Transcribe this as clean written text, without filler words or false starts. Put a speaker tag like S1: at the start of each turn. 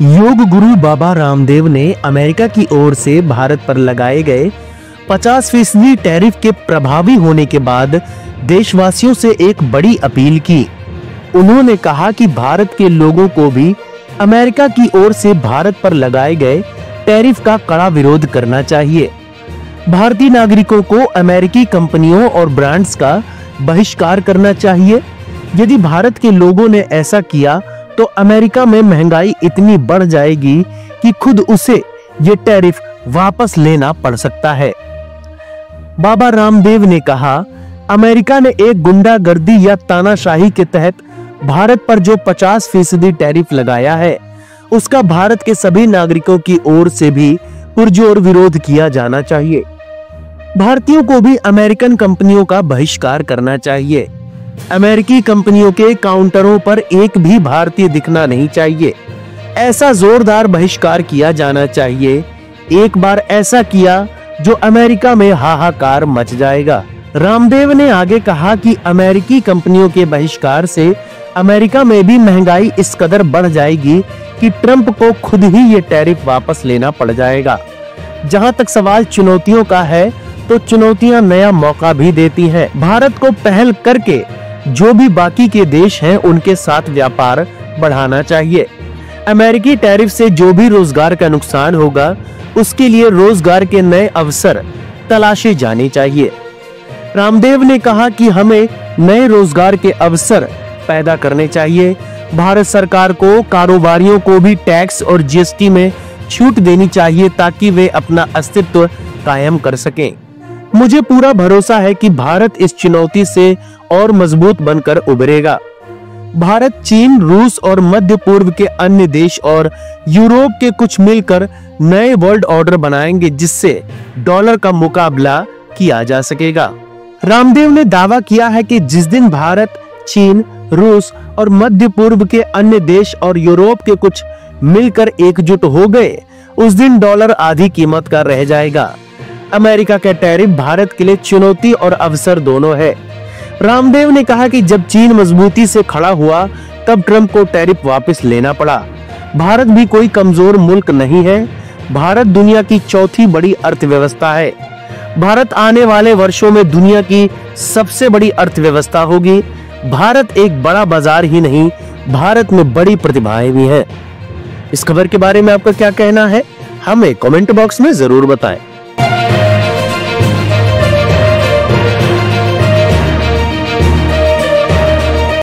S1: योग गुरु बाबा रामदेव ने अमेरिका की ओर से भारत पर लगाए गए 50% टैरिफ के प्रभावी होने के बाद देशवासियों से एक बड़ी अपील की। उन्होंने कहा कि भारत के लोगों को भी अमेरिका की ओर से भारत पर लगाए गए टैरिफ का कड़ा विरोध करना चाहिए। भारतीय नागरिकों को अमेरिकी कंपनियों और ब्रांड्स का बहिष्कार करना चाहिए। यदि भारत के लोगों ने ऐसा किया तो अमेरिका में महंगाई इतनी बढ़ जाएगी कि खुद उसे ये टैरिफ वापस लेना पड़ सकता है। बाबा रामदेव ने कहा, अमेरिका ने एक गुंडागर्दी या तानाशाही के तहत भारत पर जो 50% टैरिफ लगाया है, उसका भारत के सभी नागरिकों की ओर से भी पुरजोर विरोध किया जाना चाहिए। भारतीयों को भी अमेरिकन कंपनियों का बहिष्कार करना चाहिए। अमेरिकी कंपनियों के काउंटरों पर एक भी भारतीय दिखना नहीं चाहिए। ऐसा जोरदार बहिष्कार किया जाना चाहिए। एक बार ऐसा किया जो अमेरिका में हाहाकार मच जाएगा। रामदेव ने आगे कहा कि अमेरिकी कंपनियों के बहिष्कार से अमेरिका में भी महंगाई इस कदर बढ़ जाएगी कि ट्रंप को खुद ही ये टैरिफ वापस लेना पड़ जाएगा। जहां तक सवाल चुनौतियों का है, तो चुनौतियां नया मौका भी देती हैं। भारत को पहल करके जो भी बाकी के देश हैं उनके साथ व्यापार बढ़ाना चाहिए। अमेरिकी टैरिफ से जो भी रोजगार का नुकसान होगा, उसके लिए रोजगार के नए अवसर तलाशे जाने चाहिए। रामदेव ने कहा कि हमें नए रोजगार के अवसर पैदा करने चाहिए। भारत सरकार को कारोबारियों को भी टैक्स और जीएसटी में छूट देनी चाहिए ताकि वे अपना अस्तित्व कायम कर सकें। मुझे पूरा भरोसा है कि भारत इस चुनौती से और मजबूत बनकर उभरेगा। भारत, चीन, रूस और मध्य पूर्व के अन्य देश और यूरोप के कुछ मिलकर नए वर्ल्ड ऑर्डर बनाएंगे, जिससे डॉलर का मुकाबला किया जा सकेगा। रामदेव ने दावा किया है कि जिस दिन भारत, चीन, रूस और मध्य पूर्व के अन्य देश और यूरोप के कुछ मिलकर एकजुट हो गए, उस दिन डॉलर आधी कीमत का रह जाएगा। अमेरिका का टैरिफ भारत के लिए चुनौती और अवसर दोनों है। रामदेव ने कहा कि जब चीन मजबूती से खड़ा हुआ, तब ट्रंप को टैरिफ वापस लेना पड़ा। भारत भी कोई कमजोर मुल्क नहीं है। भारत दुनिया की चौथी बड़ी अर्थव्यवस्था है। भारत आने वाले वर्षों में दुनिया की सबसे बड़ी अर्थव्यवस्था होगी। भारत एक बड़ा बाजार ही नहीं, भारत में बड़ी प्रतिभाएं भी हैं। इस खबर के बारे में आपका क्या कहना है, हमें कमेंट बॉक्स में जरूर बताएं।